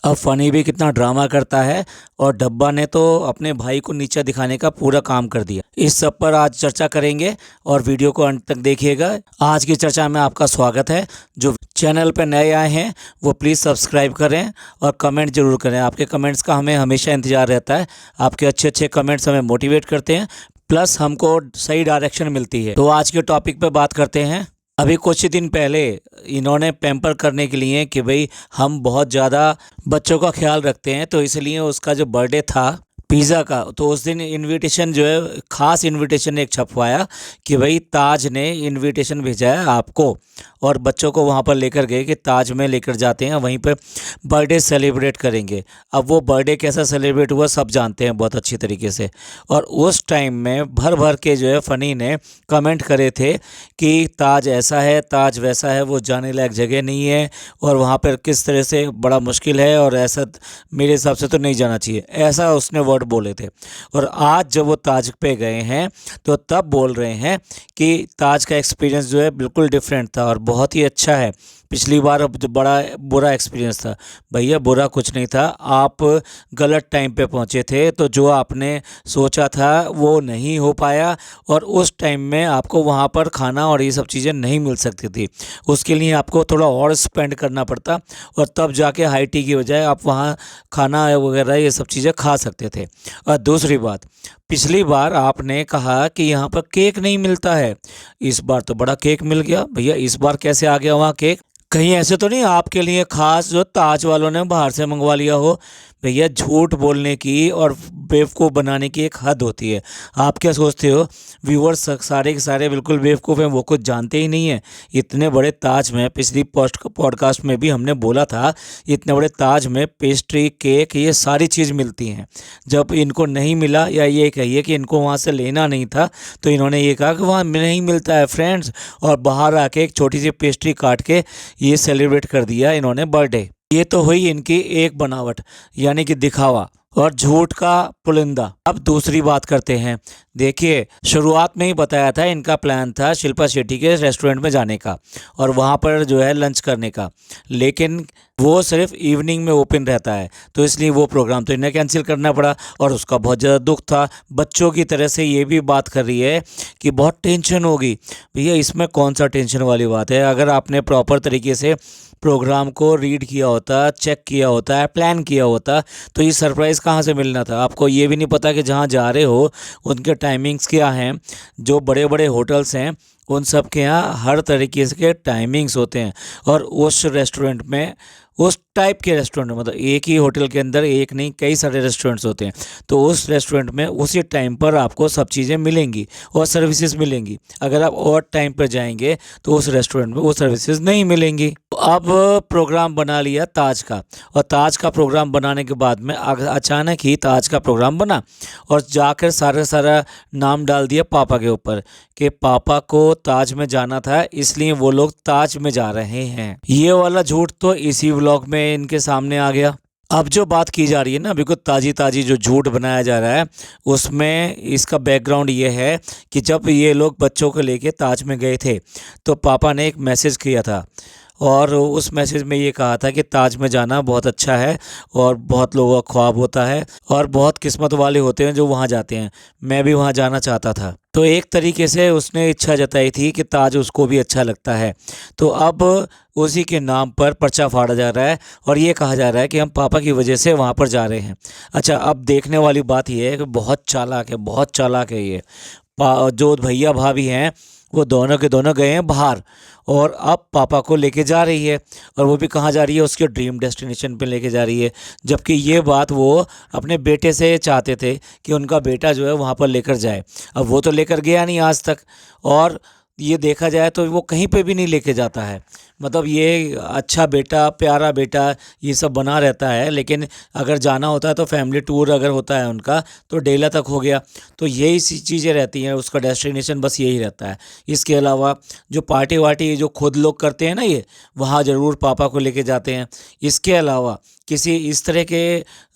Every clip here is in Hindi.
अब फनी भी कितना ड्रामा करता है और डब्बा ने तो अपने भाई को नीचा दिखाने का पूरा काम कर दिया। इस सब पर आज चर्चा करेंगे और वीडियो को अंत तक देखिएगा। आज की चर्चा में आपका स्वागत है। जो चैनल पर नए आए हैं वो प्लीज़ सब्सक्राइब करें और कमेंट जरूर करें। आपके कमेंट्स का हमें हमेशा इंतज़ार रहता है। आपके अच्छे अच्छे कमेंट्स हमें मोटिवेट करते हैं, प्लस हमको सही डायरेक्शन मिलती है। तो आज के टॉपिक पे बात करते हैं। अभी कुछ ही दिन पहले इन्होंने पैम्पर करने के लिए कि भाई हम बहुत ज़्यादा बच्चों का ख्याल रखते हैं, तो इसलिए उसका जो बर्थडे था पिज़्ज़ा का, तो उस दिन इनविटेशन जो है ख़ास इनविटेशन एक छपवाया कि भाई ताज ने इनविटेशन भेजा है आपको, और बच्चों को वहाँ पर लेकर गए कि ताज में लेकर जाते हैं, वहीं पर बर्थडे सेलिब्रेट करेंगे। अब वो बर्थडे कैसा सेलिब्रेट हुआ सब जानते हैं बहुत अच्छी तरीके से। और उस टाइम में भर भर के जो है फ़नी ने कमेंट करे थे कि ताज ऐसा है, ताज वैसा है, वो जाने लायक जगह नहीं है और वहाँ पर किस तरह से बड़ा मुश्किल है, और ऐसा मेरे हिसाब से तो नहीं जाना चाहिए, ऐसा उसने वर्ड बोले थे। और आज जब वो ताज पे गए हैं तो तब बोल रहे हैं कि ताज का एक्सपीरियंस जो है बिल्कुल डिफरेंट था और बहुत ही अच्छा है। पिछली बार जो बड़ा बुरा एक्सपीरियंस था, भैया बुरा कुछ नहीं था, आप गलत टाइम पे पहुंचे थे, तो जो आपने सोचा था वो नहीं हो पाया और उस टाइम में आपको वहां पर खाना और ये सब चीज़ें नहीं मिल सकती थी। उसके लिए आपको थोड़ा और स्पेंड करना पड़ता और तब जाके हाई टी की बजाय आप वहाँ खाना वगैरह ये सब चीज़ें खा सकते थे। और दूसरी बात, पिछली बार आपने कहा कि यहाँ पर केक नहीं मिलता है, इस बार तो बड़ा केक मिल गया। भैया इस बार कैसे आ गया वहाँ केक? कहीं ऐसे तो नहीं आपके लिए खास जो ताज वालों ने बाहर से मंगवा लिया हो? भैया झूठ बोलने की और बेवकूफ़ बनाने की एक हद होती है। आप क्या सोचते हो व्यूअर्स सारे के सारे बिल्कुल बेवकूफ़ हैं, वो कुछ जानते ही नहीं है? इतने बड़े ताज में, पिछली पॉडकास्ट में भी हमने बोला था, इतने बड़े ताज में पेस्ट्री, केक, ये सारी चीज़ मिलती हैं। जब इनको नहीं मिला, या ये कहिए कि इनको वहाँ से लेना नहीं था, तो इन्होंने ये कहा कि वहाँ नहीं मिलता है फ्रेंड्स, और बाहर आके एक छोटी सी पेस्ट्री काट के ये सेलिब्रेट कर दिया इन्होंने बर्थडे। ये तो हुई इनकी एक बनावट, यानी कि दिखावा और झूठ का पुलिंदा। अब दूसरी बात करते हैं। देखिए, शुरुआत में ही बताया था इनका प्लान था शिल्पा शेट्टी के रेस्टोरेंट में जाने का और वहाँ पर जो है लंच करने का, लेकिन वो सिर्फ इवनिंग में ओपन रहता है, तो इसलिए वो प्रोग्राम तो इन्हें कैंसिल करना पड़ा और उसका बहुत ज़्यादा दुख था। बच्चों की तरह से ये भी बात कर रही है कि बहुत टेंशन होगी। भैया इसमें कौन सा टेंशन वाली बात है? अगर आपने प्रॉपर तरीके से प्रोग्राम को रीड किया होता, चेक किया होता है, प्लान किया होता, तो ये सरप्राइज़ कहाँ से मिलना था? आपको ये भी नहीं पता कि जहाँ जा रहे हो उनके टाइमिंग्स क्या हैं? जो बड़े बड़े होटल्स हैं उन सब के यहाँ हर तरीके के टाइमिंग्स होते हैं, और उस रेस्टोरेंट में, उस टाइप के रेस्टोरेंट में, मतलब एक ही होटल के अंदर एक नहीं कई सारे रेस्टोरेंट्स होते हैं, तो उस रेस्टोरेंट में उसी टाइम पर आपको सब चीज़ें मिलेंगी और सर्विसेज मिलेंगी। अगर आप और टाइम पर जाएंगे तो उस रेस्टोरेंट में वो सर्विसेज नहीं मिलेंगी। तो अब प्रोग्राम बना लिया ताज का, और ताज का प्रोग्राम बनाने के बाद में अचानक ही ताज का प्रोग्राम बना और जाकर सारा नाम डाल दिया पापा के ऊपर कि पापा को ताज में जाना था, इसलिए वो लोग ताज में जा रहे हैं। ये वाला झूठ तो इसी व्लॉग में इनके सामने आ गया। अब जो बात की जा रही है ना, बिल्कुल ताजी ताजी जो झूठ बनाया जा रहा है, उसमें इसका बैकग्राउंड ये है कि जब ये लोग बच्चों को लेके ताज में गए थे तो पापा ने एक मैसेज किया था, और उस मैसेज में ये कहा था कि ताज में जाना बहुत अच्छा है और बहुत लोगों का ख्वाब होता है और बहुत किस्मत वाले होते हैं जो वहाँ जाते हैं। मैं भी वहाँ जाना चाहता था। तो एक तरीके से उसने इच्छा जताई थी कि ताज उसको भी अच्छा लगता है। तो अब उसी के नाम पर पर्चा फाड़ा जा रहा है और ये कहा जा रहा है कि हम पापा की वजह से वहाँ पर जा रहे हैं। अच्छा, अब देखने वाली बात यह है कि बहुत चालाक है, बहुत चालाक है ये। जो भैया भाभी हैं वो दोनों के दोनों गए हैं बाहर, और अब पापा को लेके जा रही है, और वो भी कहाँ जा रही है? उसके ड्रीम डेस्टिनेशन पे लेके जा रही है। जबकि ये बात वो अपने बेटे से चाहते थे कि उनका बेटा जो है वहाँ पर लेकर जाए। अब वो तो लेकर गया नहीं आज तक, और ये देखा जाए तो वो कहीं पे भी नहीं लेके जाता है। मतलब ये अच्छा बेटा, प्यारा बेटा, ये सब बना रहता है, लेकिन अगर जाना होता है तो फैमिली टूर अगर होता है उनका तो डेला तक हो गया। तो यही सी चीज़ें रहती हैं, उसका डेस्टिनेशन बस यही रहता है। इसके अलावा जो पार्टी वार्टी जो खुद लोग करते हैं ना, ये वहाँ ज़रूर पापा को लेके जाते हैं। इसके अलावा किसी इस तरह के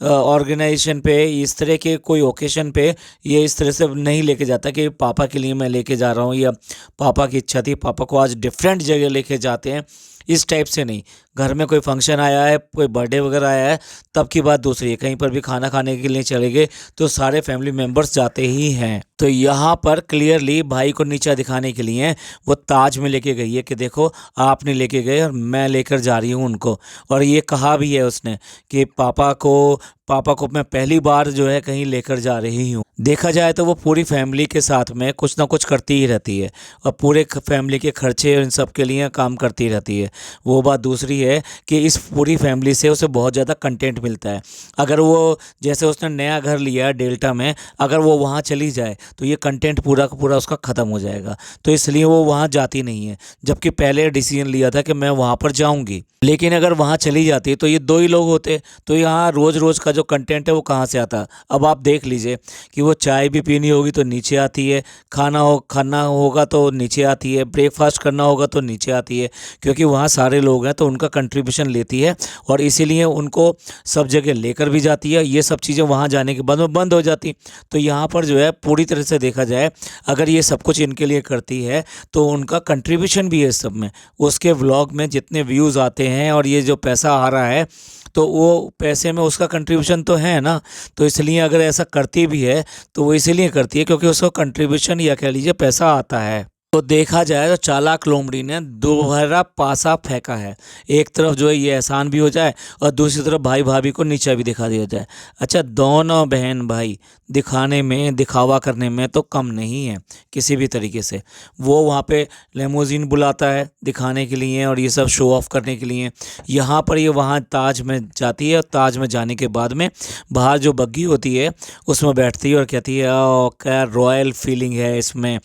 ऑर्गेनाइजेशन पे, इस तरह के कोई ओकेशन पे ये इस तरह से नहीं लेके जाता कि पापा के लिए मैं लेके जा रहा हूँ, या पापा की इच्छा थी, पापा को आज डिफरेंट जगह लेके जाते हैं, इस टाइप से नहीं। घर में कोई फंक्शन आया है, कोई बर्थडे वगैरह आया है, तब की बात दूसरी है। कहीं पर भी खाना खाने के लिए चले गए तो सारे फैमिली मेम्बर्स जाते ही हैं। तो यहाँ पर क्लियरली भाई को नीचा दिखाने के लिए वो ताज में लेके गई है कि देखो आपने लेके गए और मैं लेकर जा रही हूँ उनको। और ये कहा भी है उसने कि पापा को मैं पहली बार जो है कहीं लेकर जा रही हूँ। देखा जाए तो वो पूरी फैमिली के साथ में कुछ ना कुछ करती ही रहती है और पूरे फैमिली के खर्चे और इन सब के लिए काम करती रहती है। वो बात दूसरी है कि इस पूरी फैमिली से उसे बहुत ज़्यादा कंटेंट मिलता है। अगर वो जैसे उसने नया घर लिया है डेल्टा में, अगर वो वहाँ चली जाए तो ये कंटेंट पूरा का पूरा उसका ख़त्म हो जाएगा, तो इसलिए वो वहाँ जाती नहीं है। जबकि पहले डिसीजन लिया था कि मैं वहाँ पर जाऊँगी, लेकिन अगर वहाँ चली जाती तो ये दो ही लोग होते, तो यहाँ रोज़ रोज़ का जो कंटेंट है वो कहाँ से आता। अब आप देख लीजिए कि वो चाय भी पीनी होगी तो नीचे आती है, खाना होगा तो नीचे आती है, ब्रेकफास्ट करना होगा तो नीचे आती है, क्योंकि वहाँ सारे लोग हैं तो उनका कंट्रीब्यूशन लेती है और इसीलिए उनको सब जगह लेकर भी जाती है। ये सब चीज़ें वहाँ जाने के बाद में बंद हो जाती। तो यहाँ पर जो है पूरी तरह से देखा जाए, अगर ये सब कुछ इनके लिए करती है तो उनका कंट्रीब्यूशन भी है इस सब में। उसके व्लॉग में जितने व्यूज़ आते हैं और ये जो पैसा आ रहा है तो वो पैसे में उसका कंट्रीब्यूशन तो है ना। तो इसलिए अगर ऐसा करती भी है तो वो इसीलिए करती है क्योंकि उसका कंट्रीब्यूशन या कह लीजिए पैसा आता है। तो देखा जाए तो चालाक लोमड़ी ने दोबारा पासा फेंका है। एक तरफ जो है ये एहसान भी हो जाए और दूसरी तरफ भाई भाभी को नीचा भी दिखा दिया जाए। अच्छा, दोनों बहन भाई दिखाने में, दिखावा करने में तो कम नहीं है किसी भी तरीके से। वो वहाँ पे लेमोजीन बुलाता है दिखाने के लिए और ये सब शो ऑफ करने के लिए। यहाँ पर ये वहाँ ताज में जाती है और ताज में जाने के बाद में बाहर जो बग्गी होती है उसमें बैठती है और कहती है ओ क्या रॉयल फीलिंग है इसमें,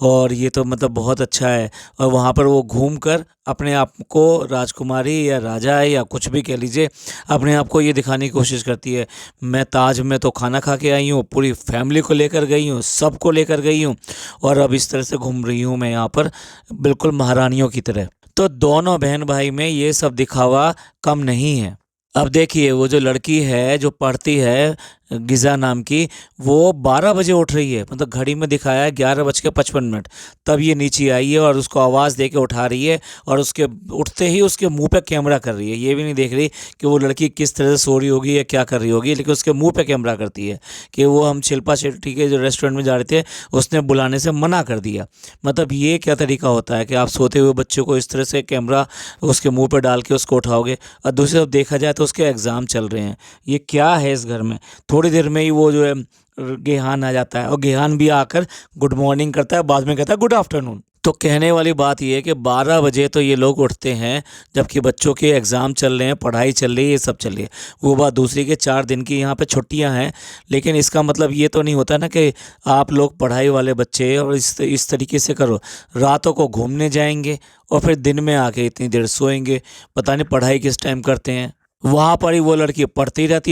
और ये तो मतलब बहुत अच्छा है। और वहाँ पर वो घूम कर अपने आप को राजकुमारी या राजा है या कुछ भी कह लीजिए, अपने आप को ये दिखाने की कोशिश करती है, मैं ताज में तो खाना खा के आई हूँ, पूरी फैमिली को लेकर गई हूँ, सबको लेकर गई हूँ और अब इस तरह से घूम रही हूँ मैं यहाँ पर बिल्कुल महारानियों की तरह। तो दोनों बहन भाई में ये सब दिखावा कम नहीं है। अब देखिए वो जो लड़की है जो पढ़ती है गिज़ा नाम की, वो 12 बजे उठ रही है, मतलब घड़ी में दिखाया है 11:55, तब ये नीचे आई है और उसको आवाज़ दे के उठा रही है और उसके उठते ही उसके मुंह पे कैमरा कर रही है। ये भी नहीं देख रही कि वो लड़की किस तरह से सो रही होगी या क्या कर रही होगी, लेकिन उसके मुंह पे कैमरा करती है कि वो हम शिल्पा शेट्टी के जो रेस्टोरेंट में जा रहे थे उसने बुलाने से मना कर दिया। मतलब ये क्या तरीका होता है कि आप सोते हुए बच्चों को इस तरह से कैमरा उसके मुँह पर डाल के उसको उठाओगे। और दूसरी तरफ देखा जाए तो उसके एग्ज़ाम चल रहे हैं। ये क्या है इस घर में। थोड़ी देर में ही वो जो है गेहान आ जाता है और गेहान भी आकर गुड मॉर्निंग करता है, बाद में कहता है गुड आफ्टरनून। तो कहने वाली बात ये है कि 12 बजे तो ये लोग उठते हैं जबकि बच्चों के एग्ज़ाम चल रहे हैं, पढ़ाई चल रही है, ये सब चल रही है। वो बात दूसरी के 4 दिन की यहाँ पे छुट्टियाँ हैं, लेकिन इसका मतलब ये तो नहीं होता ना कि आप लोग पढ़ाई वाले बच्चे और इस तरीके से करो। रातों को घूमने जाएंगे और फिर दिन में आके इतनी देर सोएंगे, पता नहीं पढ़ाई किस टाइम करते हैं। वहाँ पर ही वो लड़की पढ़ती रहती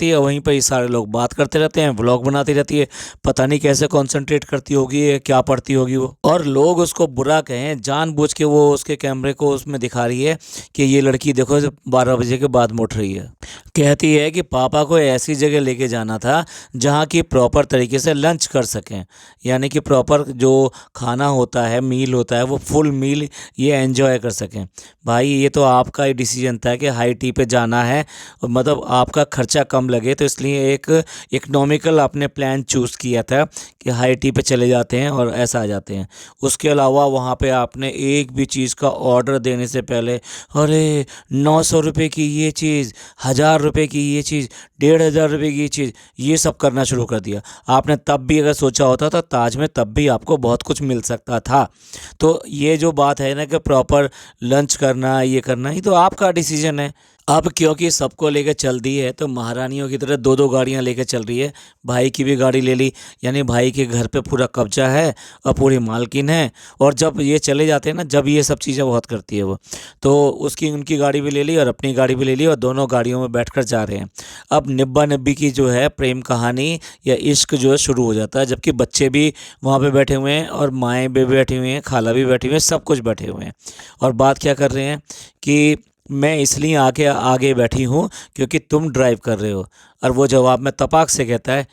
है, वहीं पर ही सारे लोग बात करते रहते हैं, व्लॉग बनाती रहती है। पता नहीं कैसे कंसंट्रेट करती होगी या क्या पढ़ती होगी वो। और लोग उसको बुरा कहें, जानबूझ के वो उसके कैमरे को उसमें दिखा रही है कि ये लड़की देखो 12 बजे के बाद में उठ रही है। कहती है कि पापा को ऐसी जगह लेके जाना था जहाँ की प्रॉपर तरीके से लंच कर सकें, यानी कि प्रॉपर जो खाना होता है, मील होता है, वो फुल मील ये एंजॉय कर सकें। भाई ये तो आपका ही डिसीजन था कि हाई टी पे जाना है, मतलब आपका खर्चा कम लगे, तो इसलिए एक इकोनॉमिकल आपने प्लान चूज़ किया था कि हाई टी पे चले जाते हैं और ऐसा आ जाते हैं। उसके अलावा वहाँ पे आपने एक भी चीज़ का ऑर्डर देने से पहले अरे 900 रुपये की ये चीज़, 1000 रुपये की ये चीज़, 1500 रुपये की ये चीज़, ये सब करना शुरू कर दिया। आपने तब भी अगर सोचा होता तो ताज में तब भी आपको बहुत कुछ मिल सकता था। तो ये जो बात है ना कि प्रॉपर लंच करना, ये करना, ये तो आपका डिसीजन है। अब क्योंकि सबको लेकर चल दी है तो महारानियों की तरह 2-2 गाड़ियां लेकर चल रही है। भाई की भी गाड़ी ले ली, यानी भाई के घर पे पूरा कब्जा है और पूरी मालकिन है। और जब ये चले जाते हैं ना, जब ये सब चीज़ें बहुत करती है वो, तो उसकी उनकी गाड़ी भी ले ली और अपनी गाड़ी भी ले ली और दोनों गाड़ियों में बैठकर जा रहे हैं। अब निब्बा निब्बी की जो है प्रेम कहानी या इश्क जो है शुरू हो जाता है, जबकि बच्चे भी वहाँ पर बैठे हुए हैं और माएँ भी बैठी हुई हैं, खाला भी बैठी हुई हैं, सब कुछ बैठे हुए हैं। और बात क्या कर रहे हैं कि मैं इसलिए आगे बैठी हूँ क्योंकि तुम ड्राइव कर रहे हो। और वो जवाब में तपाक से कहता है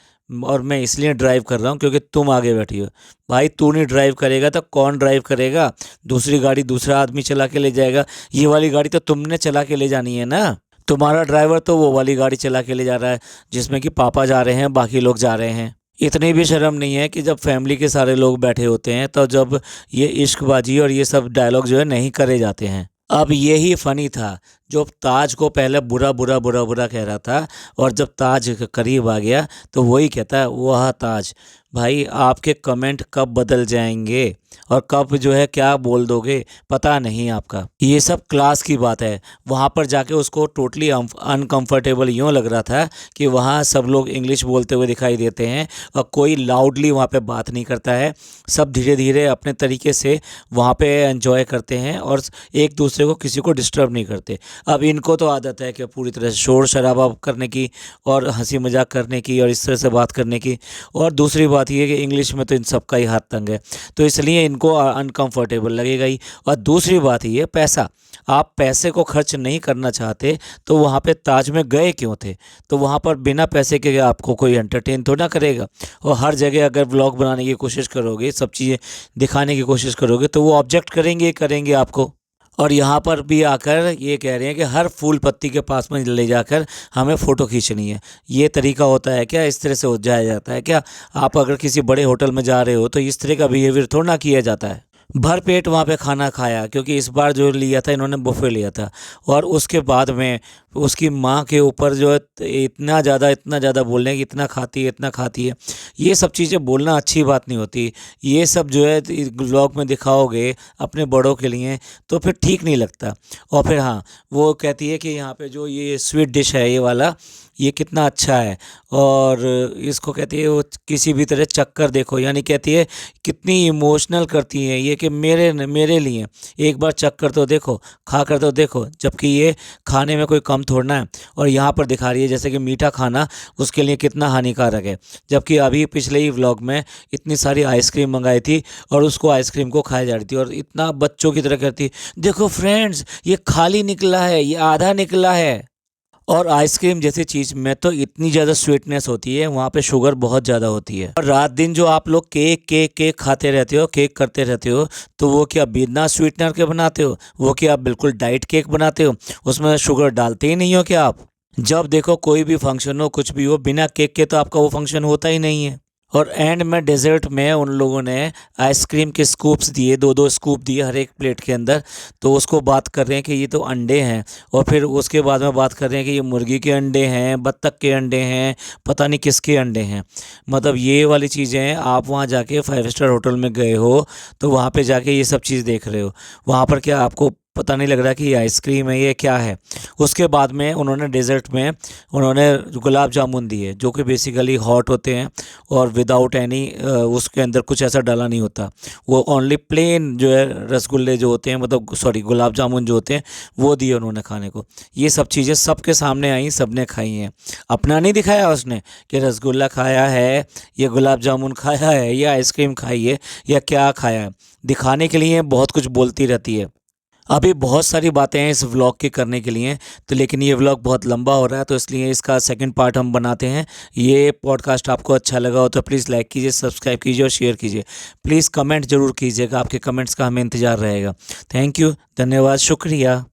और मैं इसलिए ड्राइव कर रहा हूँ क्योंकि तुम आगे बैठी हो। भाई तू नहीं ड्राइव करेगा तो कौन ड्राइव करेगा? दूसरी गाड़ी दूसरा आदमी चला के ले जाएगा, ये वाली गाड़ी तो तुमने चला के ले जानी है ना। तुम्हारा ड्राइवर तो वो वाली गाड़ी चला के ले जा रहा है जिसमें कि पापा जा रहे हैं, बाकी लोग जा रहे हैं। इतनी भी शर्म नहीं है कि जब फैमिली के सारे लोग बैठे होते हैं तो जब ये इश्कबाजी और ये सब डायलॉग जो है नहीं करे जाते हैं। अब यही फ़नी था, जो ताज को पहले बुरा बुरा बुरा बुरा कह रहा था और जब ताज करीब आ गया तो वही कहता है वाह ताज। भाई आपके कमेंट कब बदल जाएंगे और कब जो है क्या बोल दोगे पता नहीं आपका। ये सब क्लास की बात है। वहाँ पर जाके उसको टोटली अनकंफर्टेबल यूँ लग रहा था कि वहाँ सब लोग इंग्लिश बोलते हुए दिखाई देते हैं और कोई लाउडली वहाँ पे बात नहीं करता है। सब धीरे धीरे अपने तरीके से वहाँ पे एंजॉय करते हैं और एक दूसरे को किसी को डिस्टर्ब नहीं करते। अब इनको तो आदत है कि पूरी तरह से शोर शराबा करने की और हंसी मजाक करने की और इस तरह से बात करने की। और दूसरी बात ये कि इंग्लिश में तो इन सबका ही हाथ तंग है, तो इसलिए इनको अनकंफर्टेबल लगेगा ही। और दूसरी बात ये पैसा, आप पैसे को खर्च नहीं करना चाहते तो वहाँ पे ताज में गए क्यों थे? तो वहाँ पर बिना पैसे के आपको कोई एंटरटेन तो ना करेगा। और हर जगह अगर व्लॉग बनाने की कोशिश करोगे, सब चीज़ें दिखाने की कोशिश करोगे तो वो ऑब्जेक्ट करेंगे आपको। और यहाँ पर भी आकर ये कह रहे हैं कि हर फूल पत्ती के पास में ले जाकर हमें फ़ोटो खींचनी है। ये तरीका होता है क्या? इस तरह से हो जाया जाता है क्या? आप अगर किसी बड़े होटल में जा रहे हो तो इस तरह का बिहेवियर थोड़ा ना किया जाता है। भर पेट वहाँ पे खाना खाया, क्योंकि इस बार जो लिया था इन्होंने बुफे लिया था। और उसके बाद में उसकी माँ के ऊपर जो है इतना ज़्यादा बोल रहे हैं कि इतना खाती है। ये सब चीज़ें बोलना अच्छी बात नहीं होती। ये सब जो है व्लॉग में दिखाओगे अपने बड़ों के लिए तो फिर ठीक नहीं लगता। और फिर हाँ, वो कहती है कि यहाँ पे जो ये स्वीट डिश है ये वाला, ये कितना अच्छा है। और इसको कहती है वो किसी भी तरह चक्कर देखो, यानी कहती है कितनी इमोशनल करती हैं ये कि मेरे लिए एक बार चक्कर तो देखो, खा कर तो देखो। जबकि ये खाने में कोई कम थोड़ना है। और यहाँ पर दिखा रही है जैसे कि मीठा खाना उसके लिए कितना हानिकारक है। जबकि अभी पिछले ही व्लॉग में इतनी सारी आइसक्रीम मंगाई थी और उसको आइसक्रीम को खाई जा रही थी और इतना बच्चों की तरह करती, देखो फ्रेंड्स ये खाली निकला है, ये आधा निकला है। और आइसक्रीम जैसी चीज़ में तो इतनी ज़्यादा स्वीटनेस होती है, वहाँ पे शुगर बहुत ज़्यादा होती है। और रात दिन जो आप लोग केक खाते रहते हो, केक करते रहते हो, तो वो क्या बिना स्वीटनर के बनाते हो? वो क्या आप बिल्कुल डाइट केक बनाते हो? उसमें शुगर डालते ही नहीं हो क्या आप? जब देखो कोई भी फंक्शन हो, कुछ भी हो, बिना केक के तो आपका वो फंक्शन होता ही नहीं है। और एंड में डेजर्ट में उन लोगों ने आइसक्रीम के स्कूप्स दिए, 2-2 स्कूप दिए हर एक प्लेट के अंदर। तो उसको बात कर रहे हैं कि ये तो अंडे हैं। और फिर उसके बाद में बात कर रहे हैं कि ये मुर्गी के अंडे हैं, बत्तख के अंडे हैं, पता नहीं किसके अंडे हैं। मतलब ये वाली चीज़ें आप वहाँ जाके 5 स्टार होटल में गए हो तो वहाँ पे जाके ये सब चीज़ देख रहे हो। वहाँ पर क्या आपको पता नहीं लग रहा कि ये आइसक्रीम है, ये क्या है? उसके बाद में उन्होंने डेजर्ट में उन्होंने गुलाब जामुन दिए जो कि बेसिकली हॉट होते हैं और विदाउट एनी उसके अंदर कुछ ऐसा डाला नहीं होता। वो ओनली प्लेन जो है रसगुल्ले जो होते हैं, मतलब सॉरी गुलाब जामुन जो होते हैं वो दिए उन्होंने खाने को। ये सब चीज़ें सबके सामने आई, सबने खाई हैं। अपना नहीं दिखाया उसने कि रसगुल्ला खाया है, ये गुलाब जामुन खाया है, या आइसक्रीम खाई है, या क्या खाया है। दिखाने के लिए बहुत कुछ बोलती रहती है। अभी बहुत सारी बातें हैं इस व्लॉग के करने के लिए, तो लेकिन ये व्लॉग बहुत लंबा हो रहा है तो इसलिए इसका सेकंड पार्ट हम बनाते हैं। ये पॉडकास्ट आपको अच्छा लगा हो तो प्लीज़ लाइक कीजिए, सब्सक्राइब कीजिए और शेयर कीजिए। प्लीज़ कमेंट ज़रूर कीजिएगा, आपके कमेंट्स का हमें इंतज़ार रहेगा। थैंक यू, धन्यवाद, शुक्रिया।